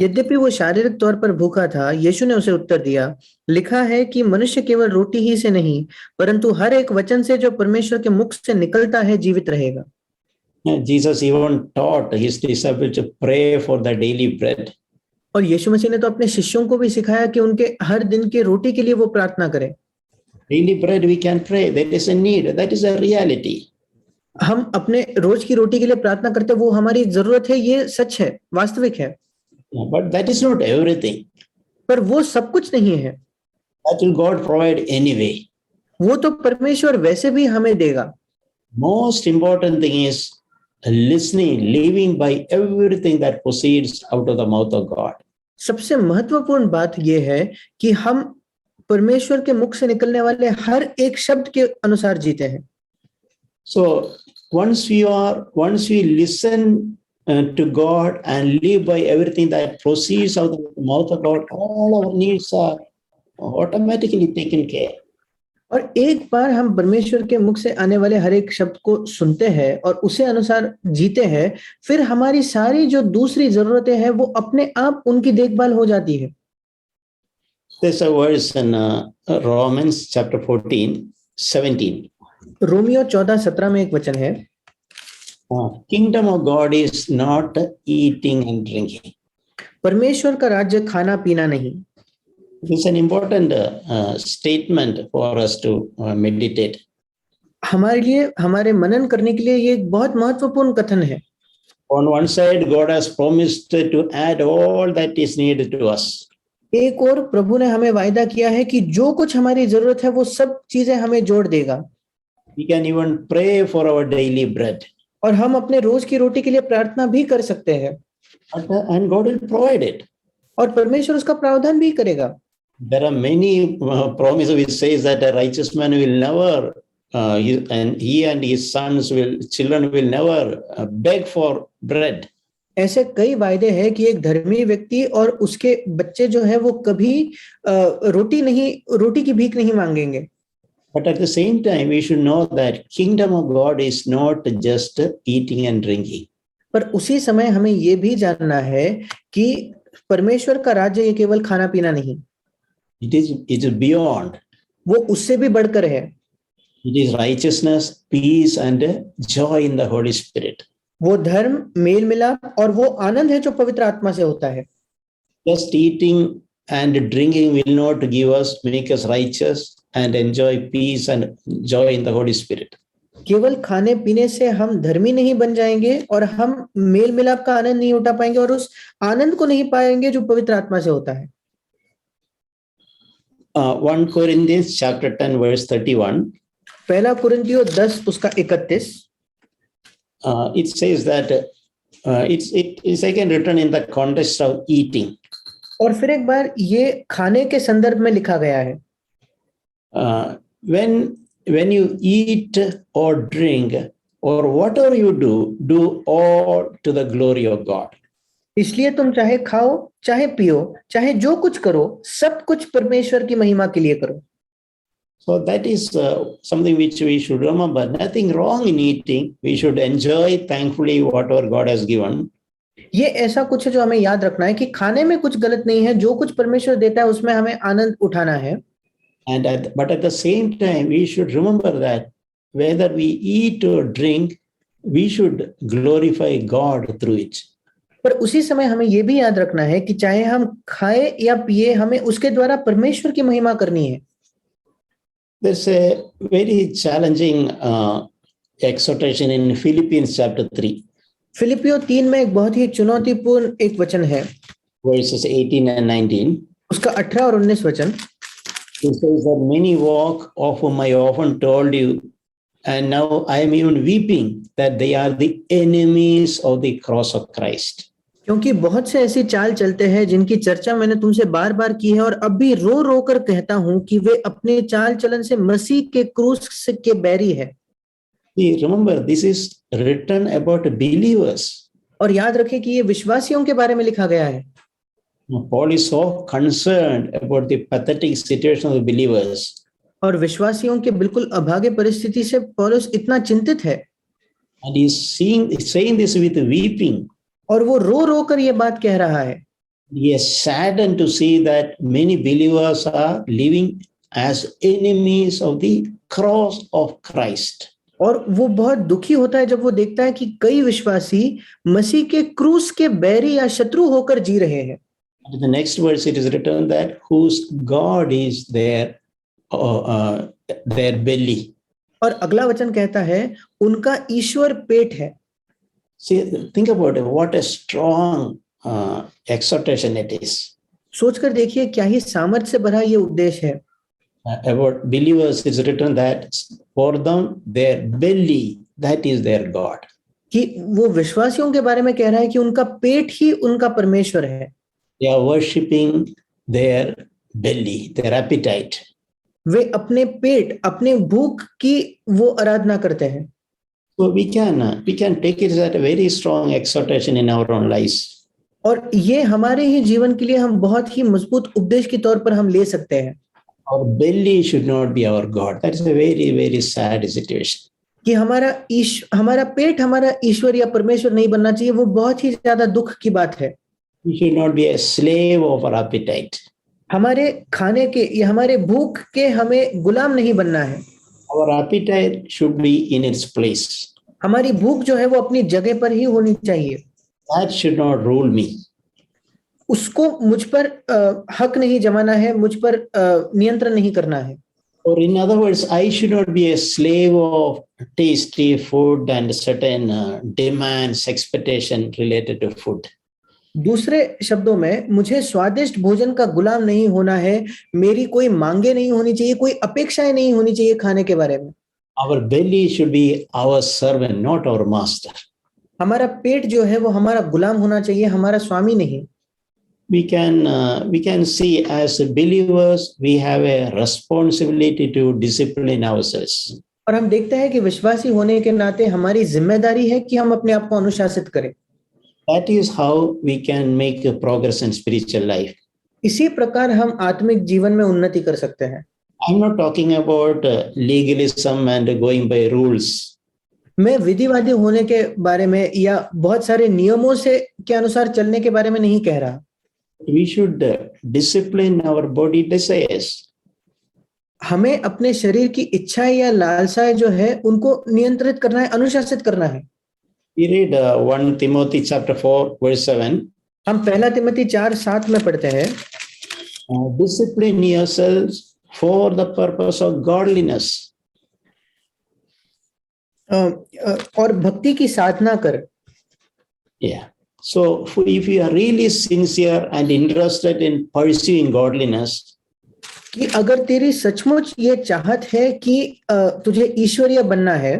यद्यपि वो शारीरिक तौर पर भूखा था, यीशु ने उसे उत्तर दिया, लिखा है कि मनुष्य केवल रोटी ही से नहीं, परंतु हर एक वचन से जो परमेश्वर के मुख से निकलता है जीवित रहेगा. Jesus even taught his disciples to pray for the daily bread. और यीशु मसीह ने तो अपने शिष्यों को भी सिखाया कि उनके हर दिन के रोटी के लिए वो प्रार्थना करें. Daily bread we can pray. That is a need. That is a reality. हम अपने रोज की रोटी के लिए प्रार्थना करते, वो हमारी जरूरत है, ये सच है, वास्तविक है. But that is not everything. पर वो सब कुछ नहीं है. That will God provide anyway. वो तो परमेश्वर वैसे भी हमें देगा. Most important thing is listening, living by everything that proceeds out of the mouth of God. सबसे महत्वपूर्ण बात यह है कि हम परमेश्वर के मुख से निकलने वाले हर एक शब्द के अनुसार जीते हैं. So once we listen to God and live by everything that proceeds out of the mouth of God, all our needs are automatically taken care. और एक बार हम परमेश्वर के मुख से आने वाले हर एक शब्द को सुनते हैं और उसे अनुसार जीते हैं, फिर हमारी सारी जो दूसरी जरूरतें हैं वो अपने आप उनकी देखभाल हो जाती है. There's a verse in Romans chapter 14:17. Romeo 14:17 में एक वचन है, Kingdom of God is not eating and drinking. परमेश्वर का राज्य खाना पीना नहीं. It's an important statement for us to meditate. हमारे लिए, हमारे मनन करने के लिए ये एक बहुत महत्वपूर्ण कथन है. On one side, God has promised to add all that is needed to us. एक और प्रभु ने हमें वायदा किया है कि जो कुछ हमारी जरूरत है वो सब चीजें हमें जोड़ देगा. We can even pray for our daily bread. और हम अपने रोज की रोटी के लिए प्रार्थना भी कर सकते हैं. And God will provide it. और परमेश्वर उसका प्रावधान भी करेगा. There are many promises which says that a righteous man will never, he and his children will never beg for bread. ऐसे कई वायदे हैं कि एक धर्मी व्यक्ति और उसके बच्चे जो है वो कभी रोटी की भीख नहीं मांगेंगे. But at the same time, we should know that kingdom of God is not just eating and drinking. पर उसी समय हमें ये भी जानना है कि परमेश्वर का राज्य ये केवल खाना पीना नहीं. It is beyond. वो उससे भी बढ़कर है. It is righteousness, peace, and joy in the Holy Spirit. वो धर्म, मेल मिलाप और वो आनंद है जो पवित्र आत्मा से होता है. Just eating and drinking will not make us righteous and enjoy peace and joy in the Holy Spirit. केवल खाने पीने से हम धर्मी नहीं बन जाएंगे और हम मेल मिलाप का आनंद नहीं उठा पाएंगे और उस आनंद को नहीं पाएंगे जो पवित्र आत्मा से होता है. 1 Corinthians chapter 10 verse 31. पहला कुरिन्थियों 10 उसका 31. It says that it's again written in the context of eating. और फिर एक बार ये खाने के संदर्भ में लिखा गया है. When when you eat or drink or whatever you do all to the glory of God. इसलिए तुम चाहे खाओ, चाहे पियो, चाहे जो कुछ करो, सब कुछ परमेश्वर की महिमा के लिए करो. So that is something which we should remember. Nothing wrong in eating. We should enjoy thankfully whatever God has given. ये ऐसा कुछ है जो हमें याद रखना है कि खाने में कुछ गलत नहीं है, जो कुछ परमेश्वर देता है उसमें हमें आनंद उठाना है. But at the same time, we should remember that whether we eat or drink, we should glorify God through it. पर उसी समय हमें ये भी याद रखना है कि चाहे हम खाए या पिए, हमें उसके द्वारा परमेश्वर की महिमा करनी है. There's a very challenging exhortation in Philippians chapter 3. फिलिपियो 3 में एक बहुत ही चुनौतीपूर्ण एक वचन है, verses 18 and 19. उसका 18 और 19 वचन. It says that many walk of whom I often told you, and now I am even weeping that they are the enemies of the cross of Christ. क्योंकि बहुत से ऐसी चाल चलते हैं जिनकी चर्चा मैंने तुमसे बार बार की है, और अब भी रो रो कर कहता हूं कि वे अपने चाल चलन से मसीह के क्रूस के बैरी है. Remember, this is written about believers. और याद रखें कि ये विश्वासियों के बारे में लिखा गया है. Paul is so concerned about the pathetic situation of the believers. और विश्वासियों के बिल्कुल अभागे परिस्थिति से पौलुस इतना चिंतित है. And he's saying this with weeping. और वो रो रो कर ये बात कह रहा है. He is saddened to see that many believers are living as enemies of the cross of Christ. और वो बहुत दुखी होता है जब वो देखता है कि कई विश्वासी मसीह के क्रूस के बैरी या शत्रु होकर जी रहे हैं. In the next verse, it is written that whose God is their belly. और अगला वचन कहता है उनका ईश्वर पेट है. See, think about it. What a strong exhortation it is. सोचकर देखिए क्या ही सामर्थ्य से भरा ये उपदेश है. About believers, it's written that for them their belly, that is their God. कि वो विश्वासियों के बारे में कह रहा है कि उनका पेट ही उनका परमेश्वर है. They are worshipping their belly, their appetite. वे अपने पेट, अपने भूख की वो आराधना करते हैं. So we can take it as a very strong exhortation in our own lives. और ये हमारे ही जीवन के लिए हम बहुत ही मजबूत उपदेश के तौर पर हम ले सकते हैं. Our belly should not be our God. That is a very, very sad situation. कि हमारा पेट हमारा ईश्वर या परमेश्वर नहीं बनना चाहिए, वो बहुत ही ज्यादा दुख की बात है. We should not be a slave of our appetite. हमारे खाने के या हमारे भूख के हमें गुलाम नहीं बनना है. Our appetite should be in its place. हमारी भूख जो है वो अपनी जगह पर ही होनी चाहिए. That should not rule me. उसको मुझ पर हक नहीं जमाना है, मुझ पर नियंत्रण नहीं करना है. Or in other words, I should not be a slave of tasty food and certain demands, expectation related to food. दूसरे शब्दों में मुझे स्वादिष्ट भोजन का गुलाम नहीं होना है, मेरी कोई मांगे नहीं होनी चाहिए, कोई अपेक्षाएं नहीं होनी चाहिए खाने के बारे में. Our belly should be our servant, not our master. हमारा पेट जो है वो हमारा गुलाम होना चाहिए, हमारा स्वामी नहीं. We can see as believers we have a responsibility to discipline ourselves. और हम देखते हैं कि विश्वासी होने के नाते हमारी जिम्मेदारी है कि हम अपने आप को अनुशासित करें. That is how we can make a progress in spiritual life. इसी प्रकार हम आत्मिक जीवन में उन्नति कर सकते हैं. I'm not talking about legalism and going by rules. मैं विधिवादी होने के बारे में या बहुत सारे नियमों से के अनुसार चलने के बारे में नहीं कह रहा. We should discipline our body desires. हमें अपने शरीर की इच्छाएं या लालसाएं जो है उनको नियंत्रित करना है, अनुशासित करना है. We read 1 Timothy chapter 4 verse 7. हम पहला तिमोथी 4:7 में पढ़ते हैं, discipline yourselves for the purpose of godliness. और भक्ति की साधना कर. Yeah. So if you are really sincere and interested in pursuing godliness, कि अगर तेरी सचमुच ये चाहत है कि तुझे ईश्वरीय बनना है,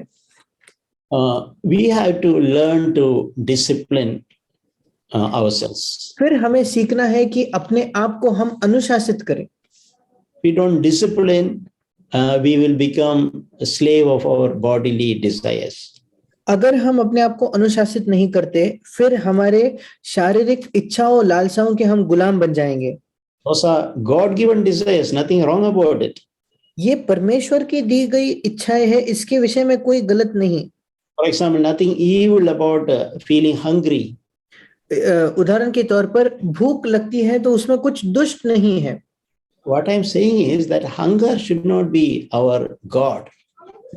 we have to learn to discipline ourselves. फिर हमें सीखना है कि अपने आप को हम अनुशासित करें. We don't discipline we will become a slave of our bodily desires. अगर हम अपने आप को अनुशासित नहीं करते, फिर हमारे शारीरिक इच्छाओं लालसाओं के हम गुलाम बन जाएंगे। Those are God-given desires, nothing wrong about it. ये परमेश्वर की दी गई इच्छाएं है, इसके विषय में कोई गलत नहीं। For example, nothing evil about feeling hungry. उदाहरण के तौर पर भूख लगती है तो उसमें कुछ दुष्ट नहीं है। What I'm saying is that hunger should not be our God.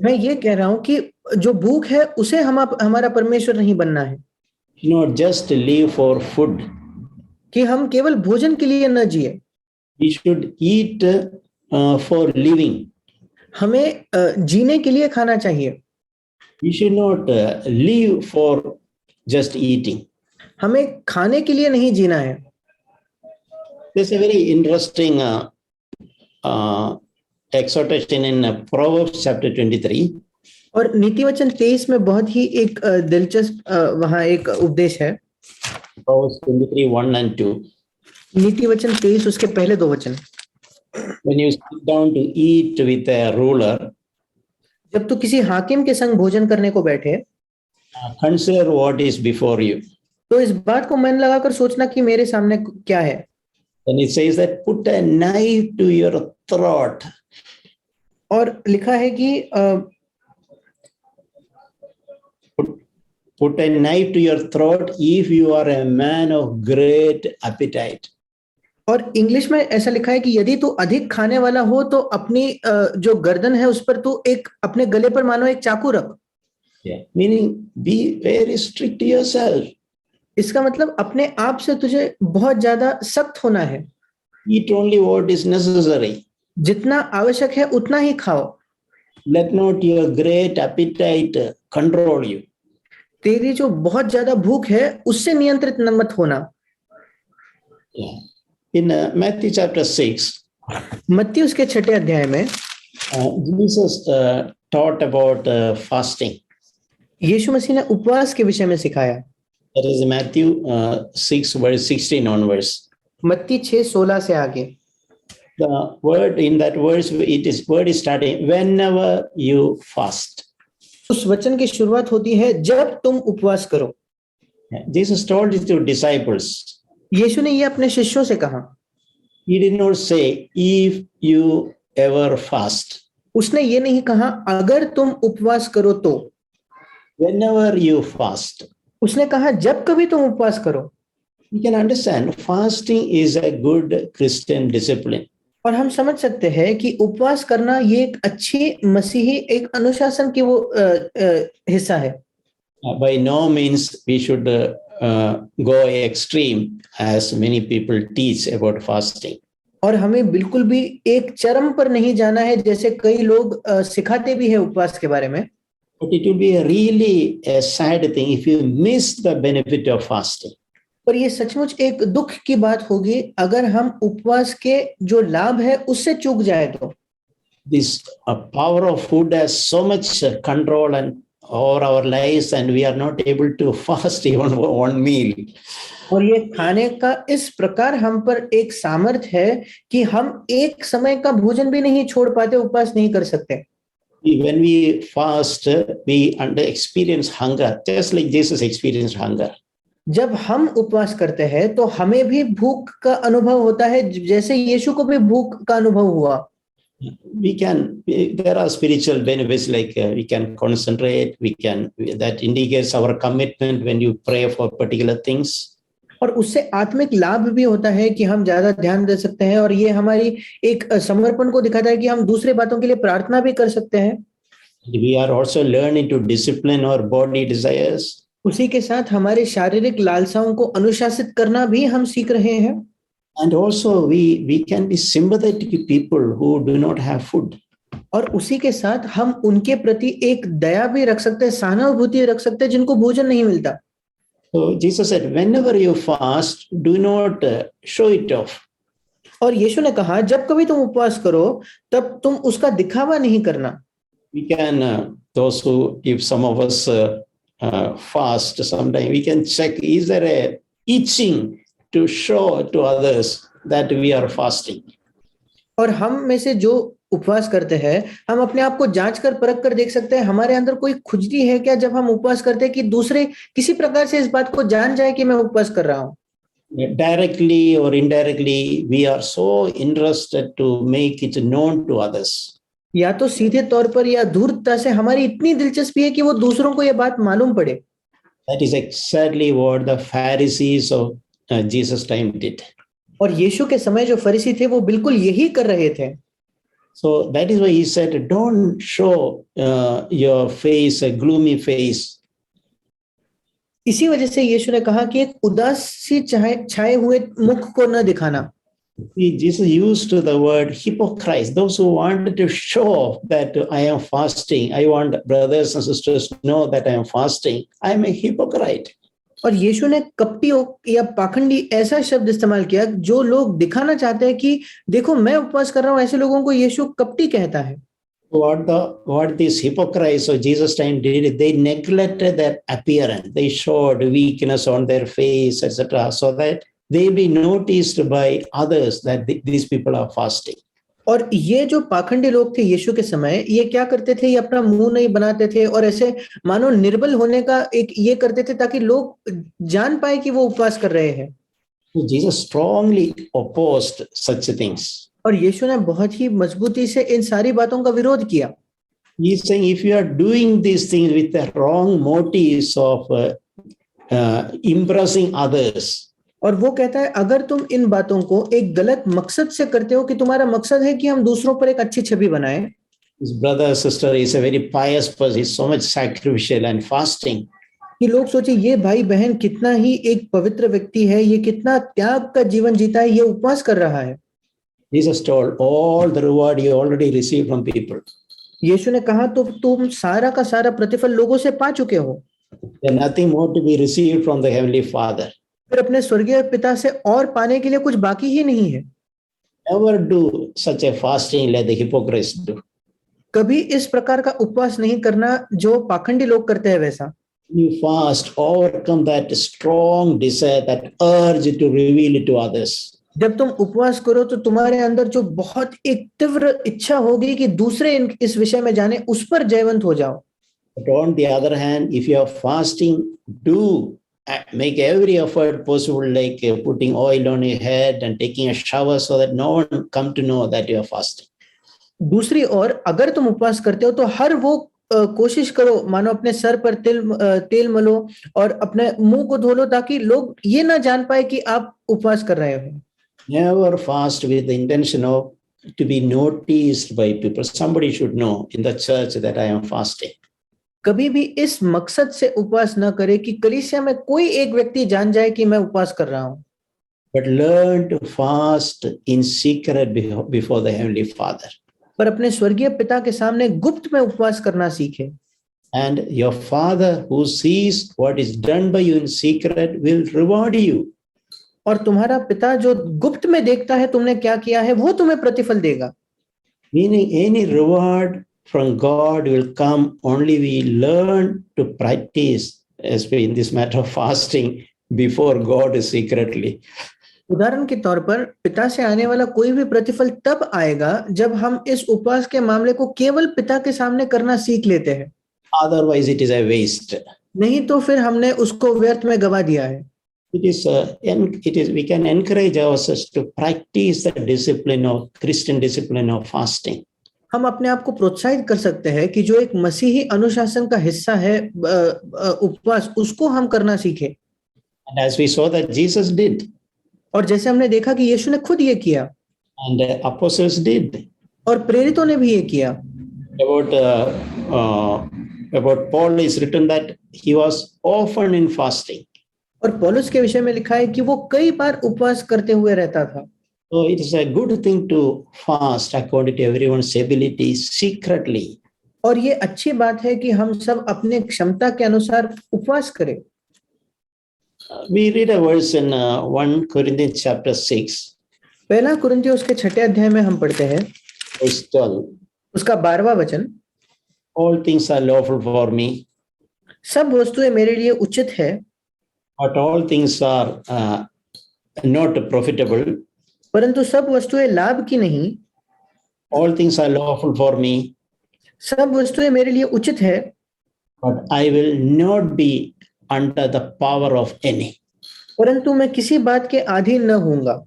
मैं ये कह रहा हूं कि जो भूख है उसे हमारा परमेश्वर नहीं बनना है। Not just live for food. कि हम केवल भोजन के लिए न जिए। We should eat for living. हमें जीने के लिए खाना चाहिए। We should not live for just eating. हमें खाने के लिए नहीं जीना है। There's a very interesting exhortation in Proverbs chapter 23. और नीति वचन 23 में बहुत ही एक दिलचस्प वहां एक उपदेश है। Proverbs 23, 1 and 2. नीति वचन 23 उसके पहले 2 वचन। When you sit down to eat with a ruler, जब तू किसी हाकिम के संग भोजन करने को बैठे, consider what is before you. तो इस बात को मन लगाकर सोचना कि मेरे सामने क्या है। Then it says that put a knife to your throat. और लिखा है कि put a knife to your throat if you are a man of great appetite. और इंग्लिश में ऐसा लिखा है कि यदि तू अधिक खाने वाला हो तो अपनी जो गर्दन है उस पर तू एक अपने गले पर मानो एक चाकू रख। Meaning be very strict to yourself. इसका मतलब अपने आप से तुझे बहुत ज्यादा सख्त होना है। Eat only what is necessary. जितना आवश्यक है उतना ही खाओ। Let not your great appetite control you. तेरी जो बहुत ज्यादा भूख है उससे नियंत्रित मत होना। In Matthew chapter 6, मत्ती उसके 6 अध्याय में Jesus taught about fasting. यीशु मसीह ने उपवास के विषय में सिखाया। That is Matthew 6 verse 16 onwards. मत्ती 6:16 से आगे। The word in that verse, word is starting whenever you fast. उस वचन की शुरुआत होती है जब तुम उपवास करो। Jesus told it to disciples. यीशु ने ये अपने शिष्यों से कहा। He did not say if you ever fast. उसने ये नहीं कहा अगर तुम उपवास करो तो। Whenever you fast. उसने कहा जब कभी तुम उपवास करो। You can understand fasting is a good Christian discipline. और हम समझ सकते हैं कि उपवास करना ये एक अच्छी मसीही एक अनुशासन की वो हिस्सा है। By no means we should go extreme as many people teach about fasting. और हमें बिल्कुल भी एक चरम पर नहीं जाना है जैसे कई लोग सिखाते भी हैं उपवास के बारे में। But it will be really a sad thing if you miss the benefit of fasting. पर ये सचमुच एक दुख की बात होगी अगर हम उपवास के जो लाभ है उससे चूक जाए तो। This power of food has so much control and over our lives and we are not able to fast even one meal. और ये खाने का इस प्रकार हम पर एक सामर्थ है कि हम एक समय का भोजन भी नहीं छोड़ पाते, उपवास नहीं कर सकते। When we fast, we experience hunger, just like Jesus experienced hunger. जब हम उपवास करते हैं तो हमें भी भूख का अनुभव होता है जैसे यीशु को भी भूख का अनुभव हुआ। There are spiritual benefits like we can concentrate, that indicates our commitment when you pray for particular things. और उससे आत्मिक लाभ भी होता है कि हम ज्यादा ध्यान दे सकते हैं और ये हमारी एक समर्पण को दिखाता है कि हम दूसरे बातों के लिए प्रार्थना भी कर सकते हैं। We are also learning to discipline our body desires. उसी के साथ हमारे शारीरिक लालसाओं को अनुशासित करना भी हम सीख रहे हैं। And also we can be sympathetic to people who do not have food. और उसी के साथ हम उनके प्रति एक दया भी रख सकते हैं, सहानुभूति रख सकते हैं जिनको भोजन नहीं मिलता। So Jesus said, whenever you fast, do not show it off. और यीशु ने कहा जब कभी तुम उपवास करो तब तुम उसका दिखावा नहीं करना। We can those who, if some of us fast sometime, we can check, is there a itching to show to others that we are fasting. और हम में से जो उपवास करते हैं, हम अपने आप को जांच कर परख कर देख सकते हैं हमारे अंदर कोई खुजली है क्या जब हम उपवास करते हैं, कि दूसरे किसी प्रकार से इस बात को जान जाए कि मैं उपवास कर रहा हूँ। Directly or indirectly, we are so interested to make it known to others. या तो सीधे तौर पर या दूरता से हमारी इतनी दिलचस्पी है कि वो दूसरों को यह बात मालूम पड़े। That is exactly what the Pharisees of Jesus' time did. और यीशु के समय जो फरीसी थे वो बिल्कुल यही कर रहे थे। So that is why he said, don't show your face, a gloomy face. इसी वजह से यीशु ने कहा कि एक उदास सी छाए हुए मुख को न दिखाना। Jesus used the word hypocrites, those who wanted to show off that I am fasting. I want brothers and sisters to know that I am fasting. I am a hypocrite. और यीशु ने कपटी या पाखंडी ऐसा शब्द इस्तेमाल किया जो लोग दिखाना चाहते हैं कि देखो मैं उपवास कर रहा हूं, ऐसे लोगों को यीशु कपटी कहता है। What these hypocrites of Jesus' time did, they neglected their appearance. They showed weakness on their face, etc., so that they be noticed by others that these people are fasting. और ये जो पाखंडी लोग थे यीशु के समय, ये क्या करते थे, ये अपना मुंह नहीं बनाते थे और ऐसे मानो निर्बल होने का एक ये करते थे ताकि लोग जान पाए कि वो उपवास कर रहे हैं। Jesus strongly opposed such things. और यीशु ने बहुत ही मजबूती से इन सारी बातों का विरोध किया। He is saying if you are doing these things with the wrong motives of impressing others, और वो कहता है अगर तुम इन बातों को एक गलत मकसद से करते हो कि तुम्हारा मकसद है कि हम दूसरों पर एक अच्छी छवि बनाएं, his brother sister is a very pious person, is so much sacrificial and fasting, कि लोग सोचे ये भाई बहन कितना ही एक पवित्र व्यक्ति है, ये कितना त्याग का जीवन जीता है, ये उपवास कर रहा है। Jesus told all the reward you already received from people. यीशु ने कहा तो तुम सारा का सारा प्रतिफल लोगों से पा चुके हो, There's nothing more to be received from the Heavenly Father. फिर अपने स्वर्गीय पिता से और पाने के लिए कुछ बाकी ही नहीं है। Never do such a fasting like the hypocrites do. कभी इस प्रकार का उपवास नहीं करना जो पाखंडी लोग करते हैं वैसा। You fast, overcome that strong desire, that urge to reveal it to others. जब तुम उपवास करो तो तुम्हारे अंदर जो बहुत एक तीव्र इच्छा होगी कि दूसरे इस विषय में जाने, उस पर जयवंत हो जाओ। But on the other hand, if you are fasting, do make every effort possible, like putting oil on your head and taking a shower so that no one come to know that you are fasting. दूसरी ओर अगर तुम उपवास करते हो तो हर वो कोशिश करो, मानो अपने सर पर तेल मलो और अपने मुंह को धो लो ताकि लोग ये ना जान पाए कि आप उपवास कर रहे हो। Never fast with the intention of to be noticed by people. Somebody should know in the church that I am fasting. कभी भी इस मकसद से उपवास न करे कि कलीसिया में कोई एक व्यक्ति जान जाए कि मैं उपवास कर रहा हूं। But learn to fast in secret before the Heavenly Father. पर अपने स्वर्गीय पिता के सामने गुप्त में उपवास करना सीखे। And your Father who sees what is done by you in secret will reward you. और तुम्हारा पिता जो गुप्त में देखता है तुमने क्या किया है, वो तुम्हें प्रतिफल देगा। Meaning any reward from God will come only we learn to practice, especially in this matter of fasting, before God secretly. उदाहरण के तौर पर पिता से आने वाला कोई भी प्रतिफल तब आएगा जब हम इस उपवास के मामले को केवल पिता के सामने करना सीख लेते हैं। Otherwise it is a waste. नहीं तो फिर हमने उसको व्यर्थ में गवा दिया है। We can encourage ourselves to practice the discipline of Christian discipline of fasting. हम अपने आप को प्रोत्साहित कर सकते हैं कि जो एक मसीही अनुशासन का हिस्सा है उपवास, उसको हम करना सीखें। And as we saw that Jesus did. और जैसे हमने देखा कि यीशु ने खुद ये किया। And the apostles did. और प्रेरितों ने भी ये किया। About Paul is written that he was often in fasting. और पौलुस के विषय में लिखा है कि वो कई बार उपवास करते हुए रहता था। So it is a good thing to fast according to everyone's ability secretly. और ये अच्छी बात है कि हम सब अपने क्षमता के अनुसार उपवास करें। We read a verse in 1 Corinthians chapter 6. पहला कुरिन्थियों उसके 6 अध्याय में हम पढ़ते हैं verse 12. उसका 12वां वचन। All things are lawful for me. सब वस्तुएं मेरे लिए उचित है। But all things are not profitable. परंतु सब वस्तुएं लाभ की नहीं। All things are lawful for me, सब वस्तुएं मेरे लिए उचित है, but I will not be under the power of any. परंतु मैं किसी बात के अधीन न होऊंगा।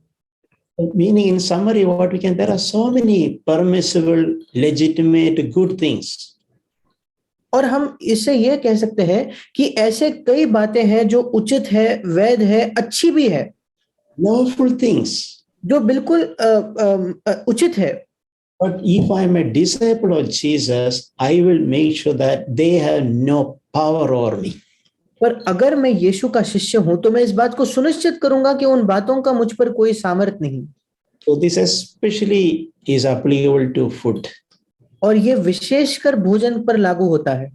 Meaning, in summary, what we can, there are so many permissible, legitimate, good things. और हम इससे यह कह सकते हैं कि ऐसे कई बातें हैं जो उचित है, वैध है, अच्छी भी है, Lawful things. जो बिल्कुल उचित है। But if I am a disciple of Jesus, I will make sure that they have no power over me. पर अगर मैं यीशु का शिष्य हूं तो मैं इस बात को सुनिश्चित करूंगा कि उन बातों का मुझ पर कोई सामर्थ नहीं। So this especially is applicable to food. और ये विशेषकर भोजन पर लागू होता है।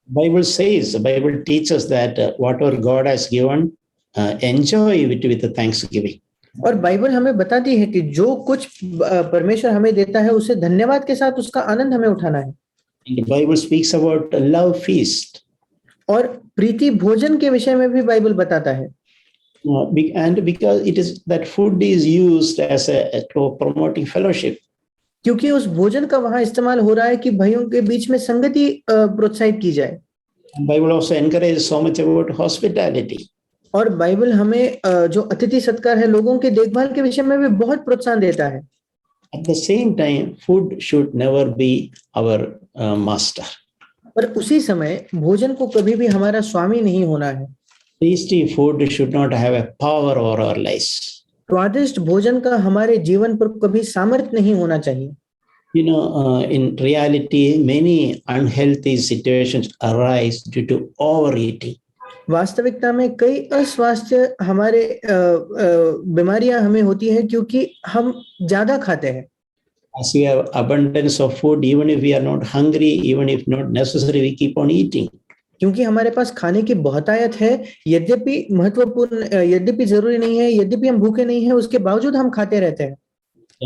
Bible says, the Bible teaches that whatever God has given, enjoy it with thanksgiving. और बाइबल हमें बताती है कि जो कुछ परमेश्वर हमें देता है उसे धन्यवाद के साथ उसका आनंद हमें उठाना है। The Bible speaks about a love feast. और प्रीति भोजन के विषय में भी बाइबल बताता है। And because it is that food is used as a to promoting fellowship. क्योंकि उस भोजन का वहां इस्तेमाल हो रहा है कि भाइयों के बीच में संगति प्रोत्साहित की जाए। Bible also encourages so much about hospitality. और बाइबल हमें जो अतिथि सत्कार है, लोगों के देखभाल के विषय में भी बहुत प्रोत्साहन देता है। At the same time, food should never be our master. पर उसी समय भोजन को कभी भी हमारा स्वामी नहीं होना है। Tasty food should not have a power over our lives. स्वादिष्ट भोजन का हमारे जीवन पर कभी सामर्थ्य नहीं होना चाहिए। You know, in reality, many unhealthy situations arise due to overeating. वास्तविकता में कई अस्वास्थ्य हमारे बीमारियां हमें होती है क्योंकि हम ज्यादा खाते हैं। As we have abundance of food, even if we are not hungry, even if not necessary, we keep on eating. क्योंकि हमारे पास खाने की बहुतायत है, यद्यपि महत्वपूर्ण, यद्यपि जरूरी नहीं है, यद्यपि हम भूखे नहीं हैं, उसके बावजूद हम खाते रहते हैं।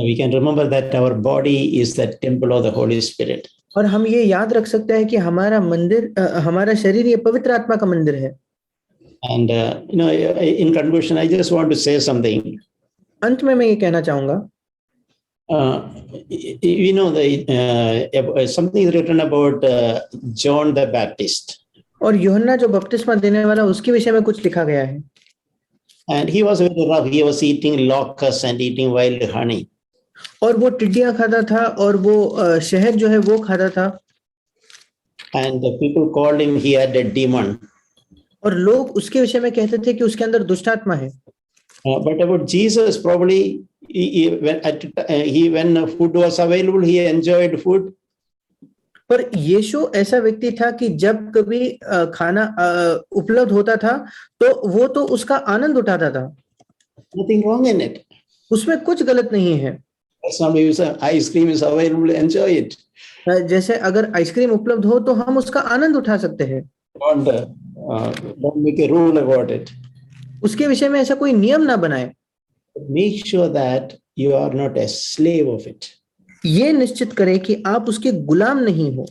We can remember that our body is the temple of the Holy Spirit. और हम ये याद रख सकते हैं कि हमारा मंदिर, हमारा शरीर ये पवित्र आत्मा का मंदिर है। And you know, in conclusion, I just want to say something. अंत में मैं ये कहना चाहूंगा, You know, something is written about John the Baptist. और यूहन्ना जो बपतिस्मा देने वाला, उसके विषय में कुछ लिखा गया है। And he was very rough. He was eating locusts and eating wild honey. और वो टिड्डियां खाता था और वो शहद जो है वो खाता था। And the people called him, he had a demon. और लोग उसके विषय में कहते थे कि उसके अंदर दुष्ट आत्मा है। But about Jesus, probably when food was available, he enjoyed food. पर यीशु ऐसा व्यक्ति था कि जब कभी खाना उपलब्ध होता था तो वो तो उसका आनंद उठाता था। Nothing wrong in it. उसमें कुछ गलत नहीं है। Ice cream is available, enjoy it. जैसे अगर आइसक्रीम उपलब्ध हो तो हम उसका आनंद उठा सकते हैं। Don't make a rule about it. उसके विषय में ऐसा कोई नियम ना बनाए। Make sure that you are not a slave of it. ये निश्चित करें कि आप उसके गुलाम नहीं हो।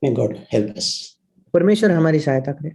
May God help us. परमेश्वर हमारी सहायता करे।